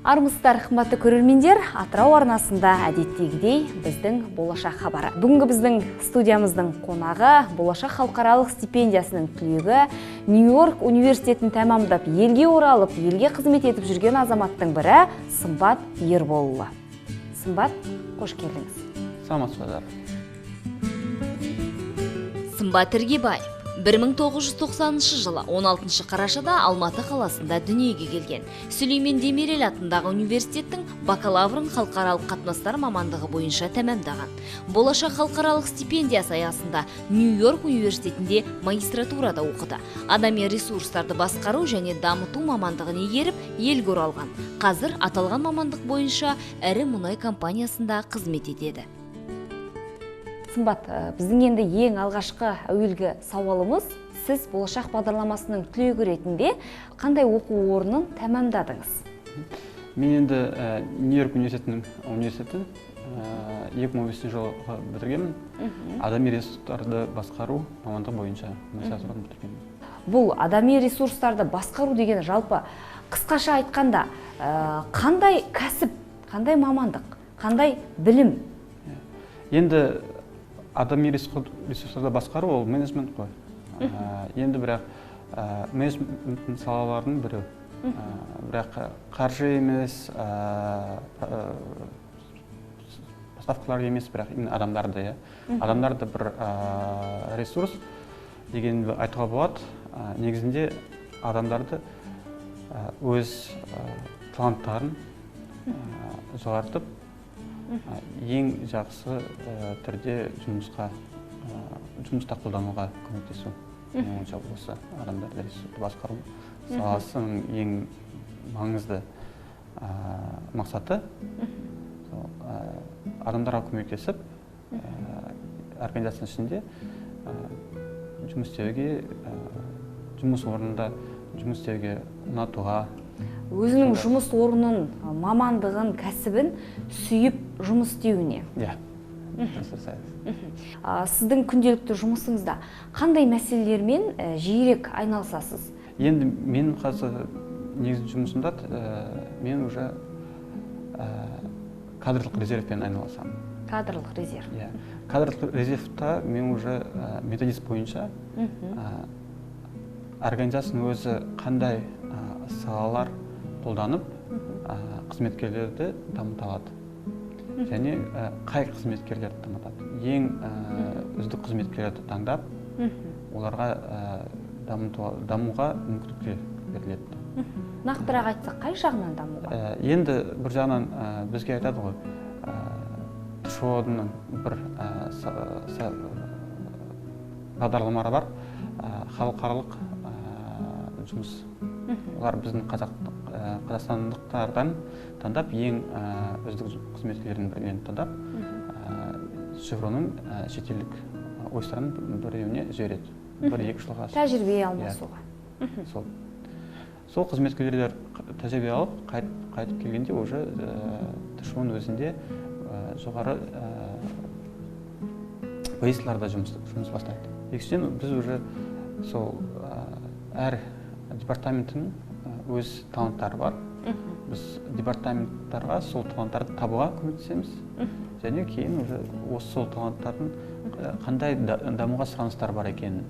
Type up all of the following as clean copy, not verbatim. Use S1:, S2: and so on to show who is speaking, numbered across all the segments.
S1: Армысыздар, қымбатты көрермендер, Атырау арнасында әдеттегідей біздің болашақ хабары. Бүгінгі біздің студиямыздың қонағы болашақ халықаралық стипендиясының түлегі, Нью-Йорк университетін тәмамдап, елге оралып, елге қызмет етіп жүрген азаматтың бірі Сымбат Ерболұлы. Сымбат, қош келдіңіз.
S2: Саламатсыздар.
S3: Сымбат Ергебаев 1990 жылы 16 қарашада Алматы қаласында дүниеге келген. Сүлеймен Демирел атындағы университеттің бакалаврын халықаралық қатынастар мамандығы бойынша тәмамдаған. Болашақ халықаралық стипендиясы аясында Нью-Йорк университетінде магистратурада оқыды. Адами ресурстарды басқару және дамыту мамандығын игеріп, елге оралған. Қазір аталған мамандық бойынша ірі мұнай компаниясында қызмет етеді.
S1: Сымбат, біздің енді ең алғашқы әуелгі сауалымыз, сіз болашақ бағдарламасының түлегі ретінде қандай оқу орнын тәмамдадыңыз?
S2: Мен енді Нью-Йорк университетін 2015 жылы бітіргенмін. Адами ресурстарды басқару мамандығы бойынша магистратураны бітіргенмін.
S1: Бұл адами ресурстарды басқару деген жалпы қысқаша айтқанда қандай кәсіп, қандай мамандық, қандай білім?
S2: Енді адами ресурстарды басқару ол менеджмент қой. Енді бірақ менеджмент салаларының бірі. Бірақ қаржы емес, поставкалар емес, бірақ адамдарды. Адамдарды бір ресурс дегенді айтуға болады. Негізінде адамдарды өз таланттарын жоғартып, ең жақсы түрде жұмыста қолдануға көмектесу. Осы адамдарды ресурсты басқару саласының ең маңызды мақсаты. Адамдарға көмектесіп, организацияның ішінде жұмыс істеуге, жұмыс орнында жұмыс істеуге ұнатуға.
S1: Өзінің жұмыс орнын, мамандығын, кәсібін сүйіп жұмыс істеуіне.
S2: Иә.
S1: Сіздің күнделікті жұмысыңызда қандай мәселелермен жиірек айналысасыз?
S2: Енді мен қазір негізгі жұмысымда мен уже кадрлық резервпен айналысамын.
S1: Кадрлық резерв.
S2: Кадрлық резервта мен уже методист бойынша организацияның өзі қандай салалар қолданып қызметкерлерді дамыта алады. Және қай қызметкерлерді дамытады. Ең үздік қызметкерлерді таңдап, оларға дамуға мүмкіндік беріледі.
S1: Нақтырақ айтсақ, қай жағынан дамуға?
S2: Енді бір жағынан бізге айтады ғой, ТШО-ның бір бағдарламалары бар, халықаралық жұмыс. Олар біздің қазақстандықтардан таңдап, ең үздік қызметкерлердің біреуін таңдап, Шевронның шетелдік офистарының біреуіне жібереді. 1-2 жылға.
S1: Тәжірибе алмасуға.
S2: Сол қызметкерлер тәжірибе алып, қайтып келгенде уже ТШО-ның өзінде жоғары позицияларда жұмыс бастайды. Екіншіден, біз уже сол әр департаменттің өз таланттары бар. Біз департаменттарға сол таланттарды табуға көмектесеміз. Және кейін уже осы сол таланттардың қандай дамуға сұраныстар бар екенін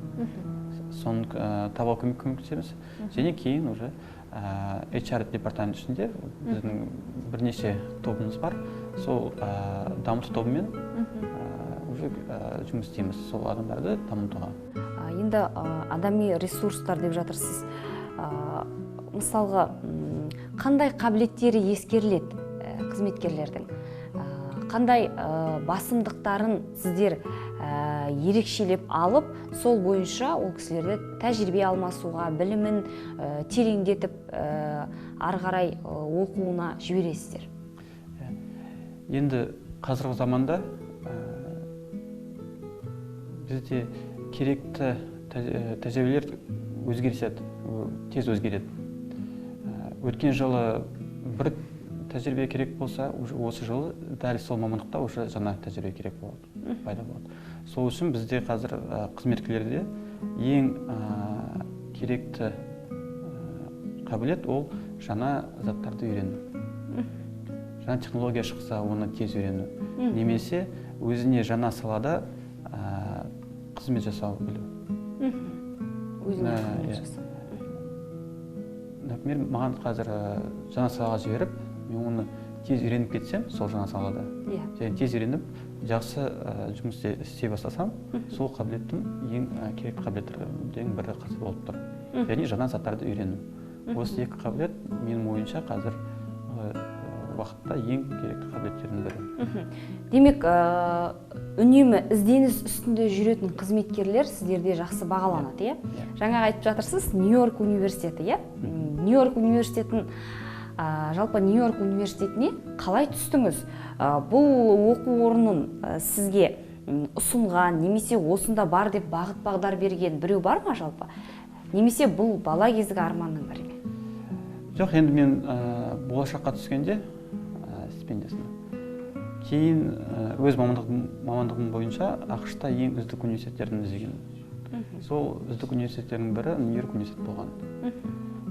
S2: соны табуға көмектесеміз. Және кейін уже HR департамент ішінде біздің бірнеше тобымыз бар. Сол дамыту тобымен уже жұмыс істейміз сол адамдарды дамытуға.
S1: Енді адами ресурстар деп жатырсыз. Мысалға, қандай қабілеттері ескеріледі қызметкерлердің? Қандай басымдықтарын сіздер ерекшелеп алып, сол бойынша ол кісілерді тәжірибе алмасуға, білімін тереңдетіп, ары қарай оқуына жібересіздер?
S2: Енді қазіргі заманда бізде керекті тәжірибелер өзгеріседі, тез өзгереді. Өткен жылы бір тәжірибе керек болса, осы жылы дәл сол мамандықта уже жаңа тәжірибе керек болады, пайда болады. Сол үшін бізде қазір қызметкерлерде ең керекті қабілет ол жаңа заттарды үйрену. жаңа технология шықса оны тез үйрену, немесе өзіне жаңа салада қызмет жасау білу.
S1: Өзіне қызмет жасау.
S2: Например, маған қазір жаңа салаға жіберіп, мен оны тез үйреніп кетсем, сол жаңа салада, және тез үйреніп, жақсы жұмыс істей бастасам, сол қабілеттің ең керекті қабілеттердің бірі қазір болып тұр. Яғни жаңа заттарды үйрену. Осы екі қабілет менің ойымша қазір уақытта ең керекті қабілеттердің бірі.
S1: Демек, үнемі ізденіс үстінде жүретін қызметкерлер сіздерде жақсы бағаланады, иә? Жаңа айтып жатырсыз, Нью-Йорк университеті, иә? Нью-Йорк университетін, жалпы Нью-Йорк университетіне қалай түстіңіз? Бұл оқу орнын сізге ұсынған, немесе осында бар деп бағыт-бағдар берген біреу бар ма жалпы? Немесе бұл бала кездегі арманның бірі ме?
S2: Жоқ, енді мен болашаққа түскенде стипендиясына. Кейін өз мамандығым бойынша ақш-та ең үздік университеттерін іздеген. Сол үздік университеттердің бірі Нью-Йорк университеті болған.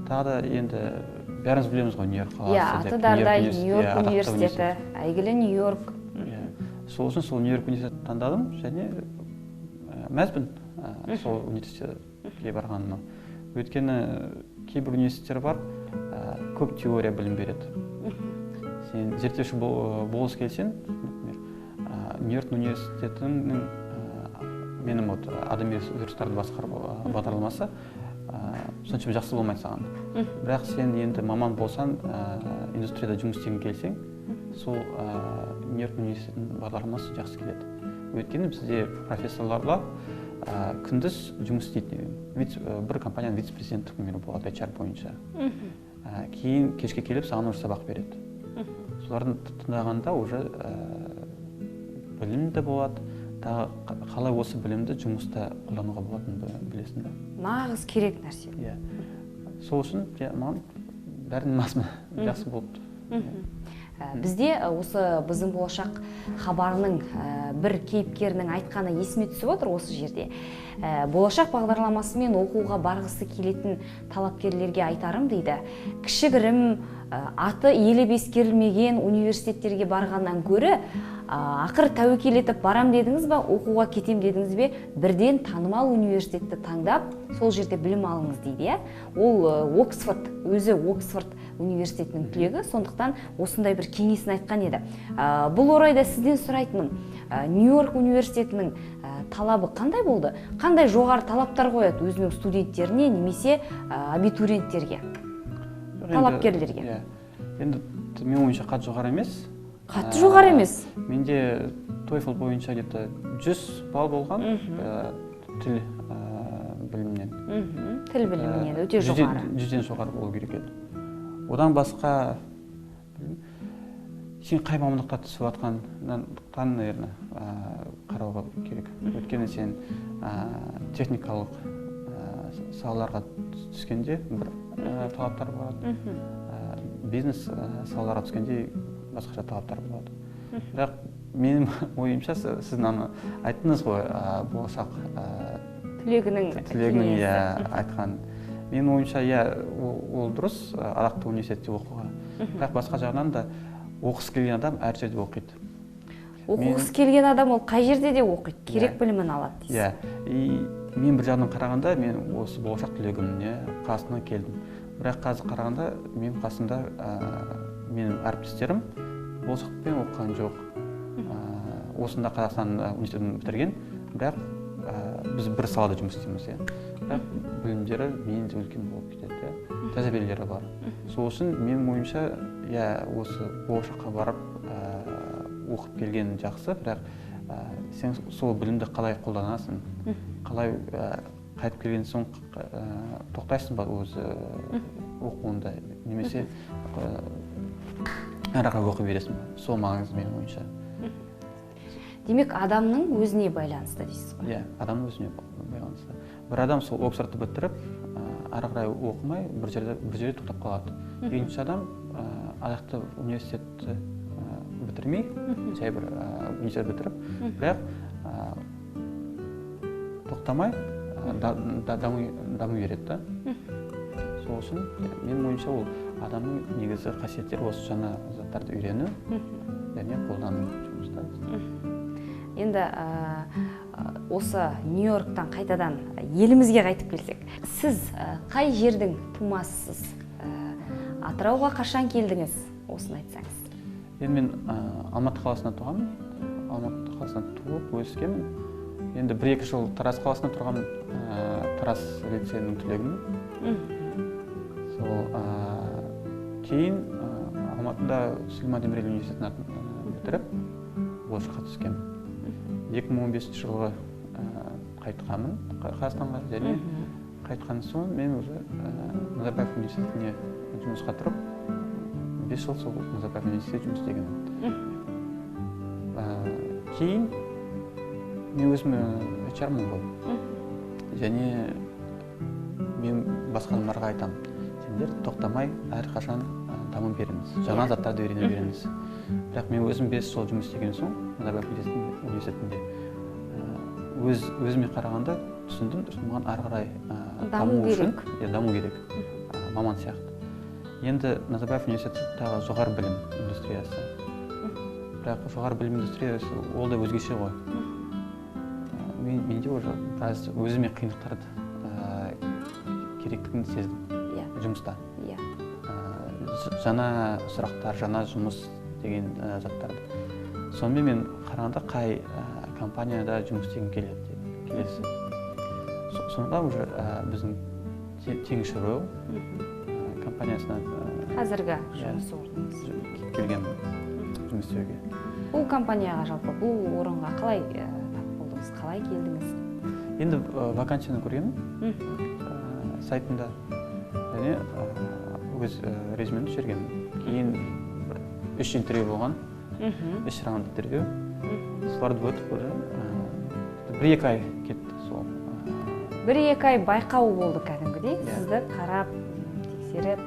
S2: Тағы да енді бәріміз білеміз ғой Нью-Йорк қаласы.
S1: Иә, аты дардай Нью-Йорк университеті, әйгілі Нью-Йорк.
S2: Сол үшін сол Нью-Йорк университетін таңдадым, және мәзбін сол университетке барғаныма. Өйткені кейбір университеттер бар, көп теория білім береді. Сен зерттеуші болғысы келсең, Нью-Йорк университетінің менің адами ресурстарды басқару бағдарламасы соншама жақсы болмайды саған. Бірақ сен енді маман болсаң, индустрияда жұмыс істеген келсең, сол Нью-Йорк университетінің бағдарламасы жақсы келеді. Өйткені бізде профессорларға күндіз жұмыс істейді. Бір компанияның вице-президенттік болады HR бойынша. Кейін кешке келіп саған уже сабақ береді. Солардың тыңдағанда уже білім де болады, қалай осы білімді жұмыста қолдануға болатынын білесің.
S1: Нағыз керек нәрсе.
S2: Сол үшін маған бәрінің масына жақсы болды.
S1: Бізде осы біздің болашақ хабарының бір кейіпкерінің айтқаны есіме түсіп отыр осы жерде. Болашақ бағдарламасымен оқуға барғысы келетін талапкерлерге айтарым дейді. Кішігірім, аты елеп ескерілмеген университеттерге барғаннан гөрі ақыр тәуекел етіп барам дедіңіз ба, оқуға кетем дедіңіз бе, бірден танымал университетті таңдап, сол жерде білім алыңыз дейді. Ол Оксфорд, өзі Оксфорд университетінің түлегі, сондықтан осындай бір кеңесін айтқан еді. Бұл орайда сізден сұрайтыным, Нью-Йорк университетінің талабы қандай болды? Қандай жоғары талаптар қояды өзінің студенттеріне, немесе абитуриенттерге, талапкерлерге?
S2: Енді мен ойынша қатты жоғары емес.
S1: Қатты жоғары емес?
S2: Менде TOEFL бойынша 100 балл болған тіл білімнен.
S1: Тіл білімінен өте жоғары.
S2: 100-ден жоғары болу керек еді. Одан басқа, сен қай мамандықта түсіп жатқаннан, наверное, қарауға керек. Өйткені сен техникалық салаларға түскенде бір талаптар болады. Бизнес салаларға түскенде басқаша талаптар болады. Бірақ менің ойымша, сіздің айттыңыз ғой, болашақ
S1: түлегінің
S2: айтқан. Менің ойымша, ол дұрыс, арақты университетте оқуға. Бірақ басқа жағынан да оқыс келген адам әр жерде оқиды.
S1: Оқыс келген адам ол қай жерде де оқиды, керек білімін алады дейсіз.
S2: Мен бір жағынан қарағанда, мен осы болашақ түлегімне қасына келдім. Бірақ қазір қарағанда, мен қасында менің әріптестерім болашақпен оқыған жоқ. Осында Қазақстан университетін бітірген, бірақ біз бір салада жұмыс істейміз. Бірақ білімдері менен де үлкен болып кетеді, тәжірибелері бар. Сол үшін менің ойымша, осы болашаққа барып оқып келген жақсы, бірақ сен сол білімді қалай қолданасың, қалай қайтып келген соң тоқтайсың ба өзі оқуында, немесе әрі қарай оқи бересің ба? Сол маңызды менің ойымша.
S1: Демек, адамның өзіне байланысты дейсіз ғой?
S2: Адамның өзіне байланысты. Бір адам сол Оксфордты бітіріп, әрі қарай оқымай, бір жерде тоқтап қалады. Екінші адам аяқты университетті бітірмей, жай бір университет бітіріп, бірақ тоқтамай даму береді. Сол үшін менің ойымша ол адамның негізі қасиеттері осы жаңа заттарды үйрену және қолдану жұмыста.
S1: Енді осы Нью-Йорктан қайтадан елімізге қайтып келсек, сіз қай жердің тумасысыз? Атырауға қашан келдіңіз? Осыны айтсаңыз.
S2: Енді мен Алматы қаласында туғанмын. Алматы қаласында туып өскенмін. Енді 1-2 жыл Тараз қаласында тұрғанмын. Тараз лицейінің түлегімін. Кейін Алматыда Сулейман Демирель университетін бітіріп, болашаққа түскенмін. 2015 жылғы қайтқанмын Қазақстанға, және қайтқан соң мен уже Назарбаев университетіне жұмысқа тұрып, 5 жыл сол Назарбаев университетінде жұмыс істегенмін. Кейін мен өзім HR-мын ғой. Және мен басқа адамдарға айтамын, сендер тоқтамай әрқашан даму беріңіз, жаңа заттарды үйрене беріңіз. Бірақ мен өзім 5 жыл жұмыс істеген соң Назарбаев университетінде өзіме қарағанда түсіндім, маған ары қарай даму үшін даму керек, маман сияқты. Енді Назарбаев университеттегі жоғары білім индустриясы. Бірақ жоғары білім индустриясы ол да өзгеше ғой. Менде уже біраз өзіме қиындықтарды керектігін сездім жұмыста. Жаңа сұрақтар, жаңа жұмыс деген заттарды. Сонымен мен қарағанда қай компанияда жұмыс істегім келесі. Сонда уже біздің Теңізшевройл компаниясына
S1: қазіргі жұмыс орныңыз
S2: келген жұмыс істеуге.
S1: Бұл компанияға жалпы бұл орынға қалай тап болдыңыз, қалай келдіңіз?
S2: Енді вакансияны көргенмін сайтында, және өз резюмемді жібергенмін. Кейін 3 интервью болған, 3 раунд интервью. Соларды өтіп, 1-2 ай кетті сол.
S1: 1-2 ай байқау болды кәдімгідей, сізді қарап, тексеріп.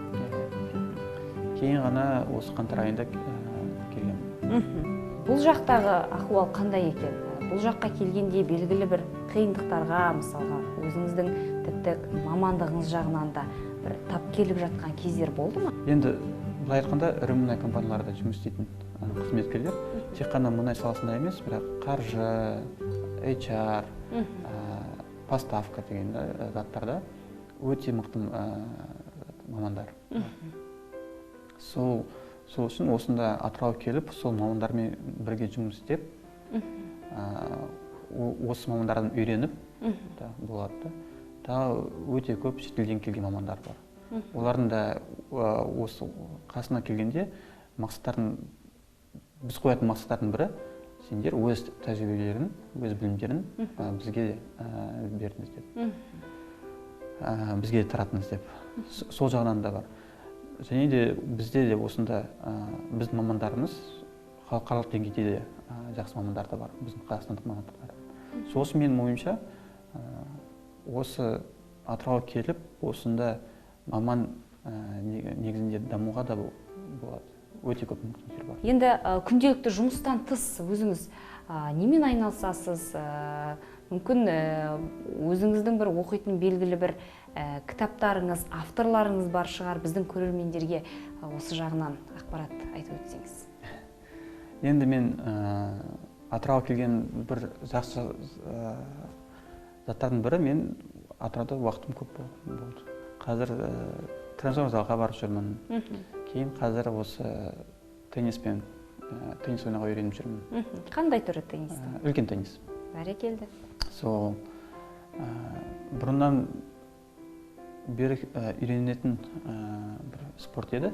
S2: Кейін ғана осы қаңтар айында келгенмін.
S1: Бұл жақтағы ахуал қандай екен? Бұл жаққа келгенде белгілі бір қиындықтарға, мысалға, өзіңіздің тіпті мамандығыңыз жағынан да бір тап келіп жатқан кездер болды ма?
S2: Енді былай айтқанда, ірі мұнай компанияларда жұмыс істейтін қызметкерлер тек қана мұнай саласында емес, бірақ қаржы, HR, поставка деген заттарда өте мықты мамандар. Сол үшін осында Атырауға келіп, сол мамандармен бірге жұмыс істеп, осы мамандардан үйреніп болады. Өте көп шетелден келген мамандар бар. Олардың да осы қасына келгенде біз қоятын мақсаттардың бірі, сендер өз тәжірибелерін, өз білімдерін бізге беріңіз деп, бізге таратыңыз деп. Сол жағынан да бар. Және де бізде де осында біздің мамандарымыз халықаралық деңгейде де жақсы мамандар да бар, біздің қазақстандық мамандар. Сол үшін менің ойымша осы Атырауға келіп, осында маман негізінде дамуға да болады. Өте көп мүмкіндіктер бар.
S1: Енді күнделікті жұмыстан тыс өзіңіз немен айналысасыз? Мүмкін өзіңіздің бір оқитын белгілі бір кітаптарыңыз, авторларыңыз бар шығар, біздің көрермендерге осы жағынан ақпарат айтып өтсеңіз.
S2: Енді мен Атырауға келген бір жақсы заттардың бірі, мен Атырауда уақытым көп болды. Қазір тренажер залға барып жүрмін. Кейін қазір осы теннис ойнауға үйреніп жүрмін.
S1: Қандай түрі теннистің?
S2: Үлкен теннис.
S1: Бәрекелді.
S2: Сол бұрыннан бері үйренетін бір спорт еді.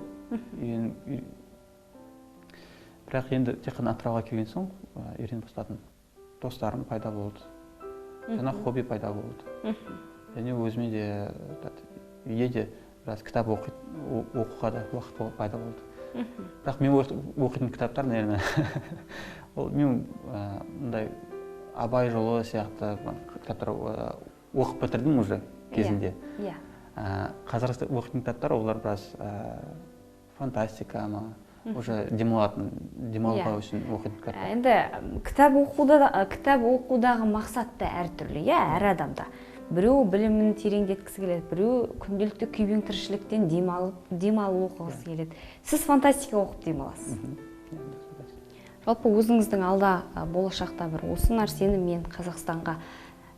S2: Бірақ енді тек қана Атырауға келген соң үйреніп бастадым. Достарым пайда болды. Жаңа хобби пайда болды. Және өзіме де үйде де біраз кітап оқуға да уақыт пайда болды. Бірақ мен оқитын кітаптар, наверное, мен мұндай Абай жолы сияқты кітаптар оқып бітірдім уже кезінде. Қазір оқитын кітаптар олар біраз фантастика ма, уже демалуға үшін оқитын кітаптар.
S1: Енді кітап оқудағы мақсат та әртүрлі, әр адамда. біреу білімін тереңдеткісі келеді, біреу күнделікті күйбең тіршіліктен демалу оқығысы келеді. Сіз фантастика оқып демаласыз. Жалпы өзіңіздің алда болашақта бір осы нәрсені мен Қазақстанға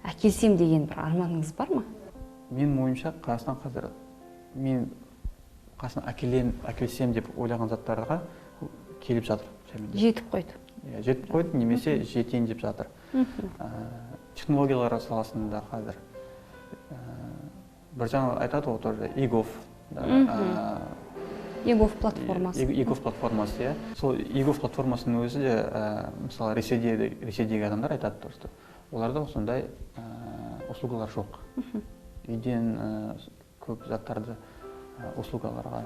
S1: әкелсем деген бір арманыңыз бар ма?
S2: Менің ойымша Қазақстан қазір мен Қазақстан әкелсем деп ойлаған заттарға келіп жатыр.
S1: Жетіп қойды.
S2: Жетіп қойды, немесе жетейін деп жатыр. Технологиялар саласында қазір бір жаңа айтады ғой, тоже егов.
S1: егов платформасы.
S2: егов платформасы, сол егов платформасының өзі де мысалы Ресейдегі адамдар айтады, просто оларда сондай услугалар жоқ. Үйден көп заттарды услугаларға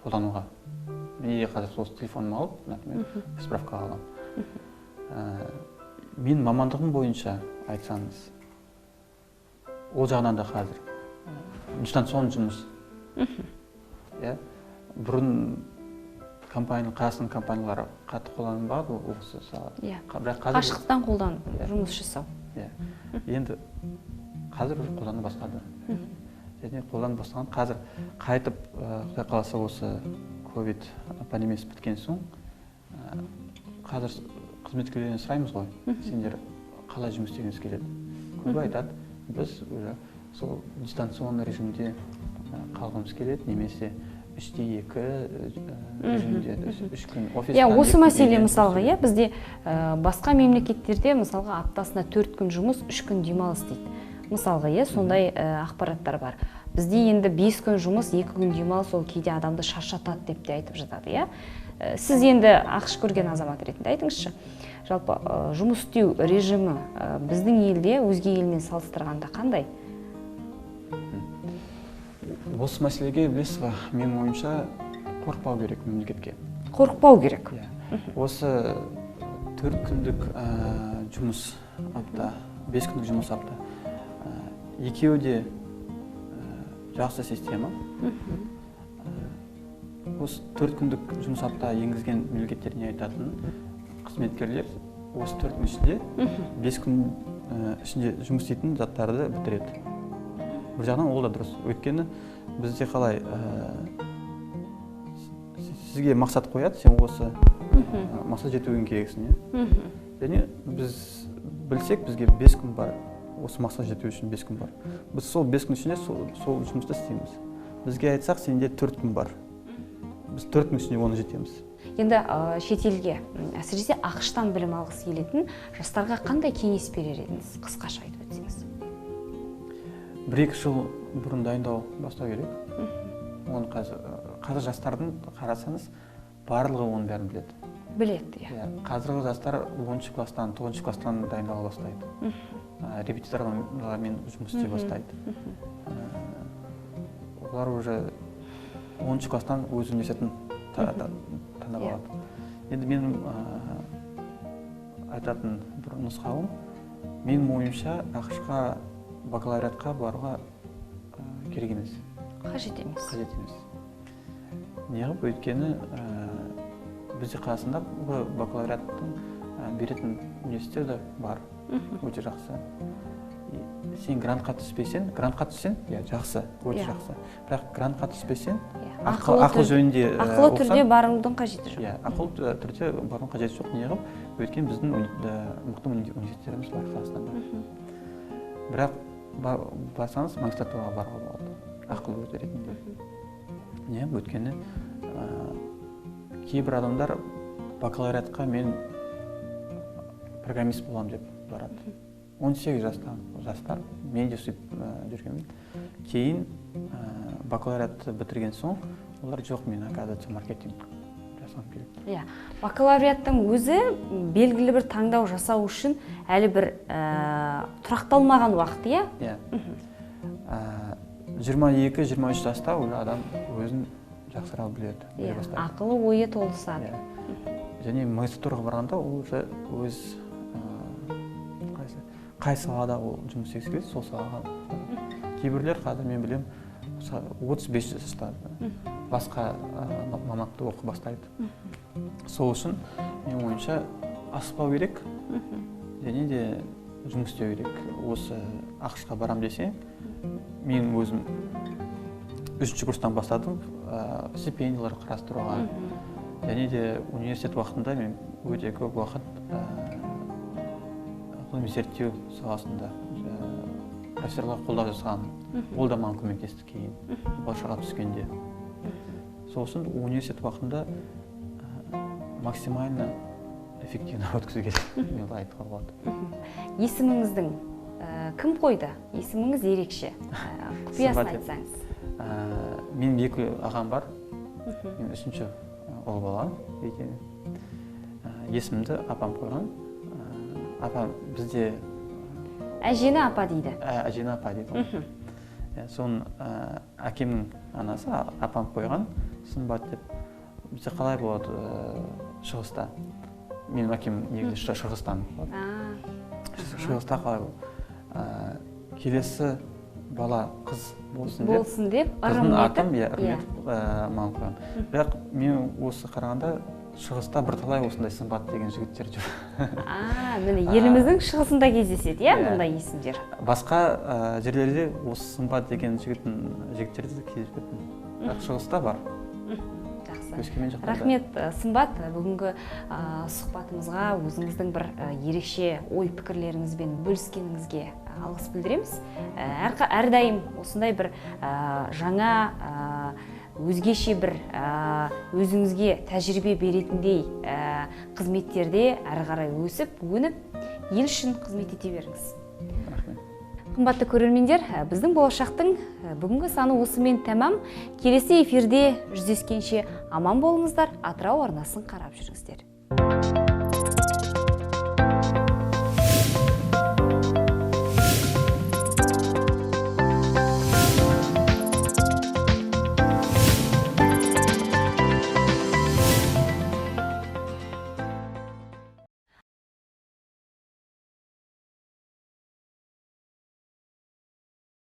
S2: қолдануға. Мен қазір сол телефонымды алып, например, справка аламын. Мен мамандығым бойынша айтсаңыз, ол жағынан да қазір дистанцион жұмыс. Бұрын Қазақстан компаниялары қатты қолданбады осы сала.
S1: Қашықтан қолданып жұмыс жасау.
S2: Енді қазір қолдана бастады. Және қолданып бастаған қазір қайтып Құдай қаласа осы ковид пандемиясы біткен соң қазір қызметкерлерден сұраймыз ғой, сендер қалай жұмыс істегіңіз келеді? Көбі айтады, біз сол дистанционный режимде қалғымыз келеді, немесе 3-2 режимде 3 күн офистан.
S1: Осы мәселе мысалға, бізде басқа мемлекеттерде мысалға аптасына 4 күн жұмыс, 3 күн демалыс дейді. Мысалға, сондай ақпараттар бар. Бізде енді 5 күн жұмыс, 2 күн демалыс, ол кейде адамды шаршатады деп те айтып жатады. Сіз енді ақш көрген азамат ретінде айтыңызшы, жалпы жұмыс істеу режимі біздің елде өзге елмен салыстырғанда қандай?
S2: Осы мәселеге білесіз ба, менің ойымша қорықпау керек мемлекетке.
S1: Қорықпау керек.
S2: Осы 4 күндік жұмыс апта, 5 күндік жұмыс апта, екеуі де жақсы система. Осы 4 күндік жұмыс апта енгізген мемлекеттеріне айтатын қызметкерлер осы 4 күн ішінде 5 күн ішінде жұмыс істейтін заттарды бітіреді. Бір жағынан ол да дұрыс. Өйткені бізде қалай сізге мақсат қояды, сен осы мақсат жетуің керексің. Және біз білсек, бізге 5 күн бар. Осы мақсат жету үшін 5 күн бар. Біз сол 5 күн ішінде сол жұмысты істейміз. Бізге айтсақ, сенде 4 күн бар. Біз 4 күн ішінде оны жетеміз.
S1: Енді шетелге, әсіресе ақштан білім алғысы келетін жастарға қандай кеңес берер едіңіз? Қысқаша айтып өтсеңіз.
S2: 1-2 жыл бұрын дайындау бастау керек. Оны қазір жастардың қарасаңыз, барлығы оның бәрін біледі.
S1: Біледі,
S2: Қазіргі жастар 10-шы класстан, 9-шы класстан дайындала бастайды. Репетиторлармен жұмыс істей бастайды. Олар уже 10-шы класстан өз университетін таңдап алады. Енді менің айтатын бір нұсқауым, менің ойымша ақшқа бакалавриатқа баруға керек емес.
S1: Қажет емес.
S2: Қажет емес. Неғып, өйткені бізде Қазақстанда бакалавриаттың беретін университеттер де бар. Өте жақсы. Сен грантқа түспесең, жақсы, өте жақсы. Бірақ грантқа түспесең, ақыл жөнінде
S1: ақылы түрде барудың қажеті жоқ.
S2: Ақылы түрде барудың қажеті жоқ. Неғып, өйткені біздің мықты университеттеріміз бар Қазақстанда. Бірақ барсаңыз, магистратураға баруға болады. Ақылы өте ретінде. Өйткені кейбір адамдар бакалавриатқа мен программист боламын деп барады. 18 жастар, мен де сөйтіп жүргенмін. Кейін бакалавриатты бітірген соң, олар жоқ, мен оказывается маркетинг жасағым келеді.
S1: Бакалавриаттың өзі белгілі бір таңдау жасау үшін әлі бір тұрақталмаған уақыт,
S2: 22-23 жаста уже адам өзін жақсырақ біледі.
S1: Ақылы ойы толысады.
S2: Және магистратураға барғанда ол уже өз қай салада ол жұмыс істегісі келеді, сол салаға. Кейбірлер қазір мен білем 35 жаста басқа мамандықты оқи бастайды. Сол үшін мен ойымша асықпау керек, және де жұмыс істеу керек. Осы ақш-қа барам десе, мен өзім 3-ші курстан бастадым стипендиялар қарастыруға. Және де университет уақытында мен өте көп уақыт ғылыми зерттеу саласында профессорлар қолдау жасаған. Ол да маған көмектесті кейін болашаққа түскенде. Сол үшін университет уақытында максимально эффективно өткізу керек, мен олай айтуға болады.
S1: Есіміңіздің кім қойды? Есіміңіз ерекше. Құпиясын айтсаңыз.
S2: Менің 2 ағам бар. Мен 3-ші ұл бала екен. Есімді апам қойған. Апам бізде
S1: Әжені апа дейді.
S2: Әжені апа дейді. Соның әкемнің анасы апам қойған. Сымбат деп. Бізде қалай болады шығыста? Менің әкем негізі Шығыстан. Шығыста қалай болады? Келесі бала қыз болсын деп,
S1: ырым
S2: атым маған қойған. Бірақ мен осы қарағанда Шығыста бірталай осындай Сымбат деген жігіттер жүр.
S1: Міне еліміздің шығысында кездеседі, мұндай есімдер.
S2: Басқа жерлерде осы Сымбат деген жігіттерді де кездеспеппін. Бірақ Шығыста бар.
S1: Рахмет, Сымбат, бүгінгі сұхбатымызға өзіңіздің бір ерекше ой пікірлеріңізбен бөліскеніңізге алғыс білдіреміз. Әрдайым осындай бір жаңа, өзгеше бір өзіңізге тәжірибе беретіндей қызметтерде әрі қарай өсіп, өніп, ел үшін қызмет ете беріңіз.
S2: Рахмет.
S1: Қымбатты көрермендер, біздің болашақтың бүгінгі саны осымен тәмам. Келесі эфирде жүздескенше аман болыңыздар, Атырау арнасын қарап жүріңіздер.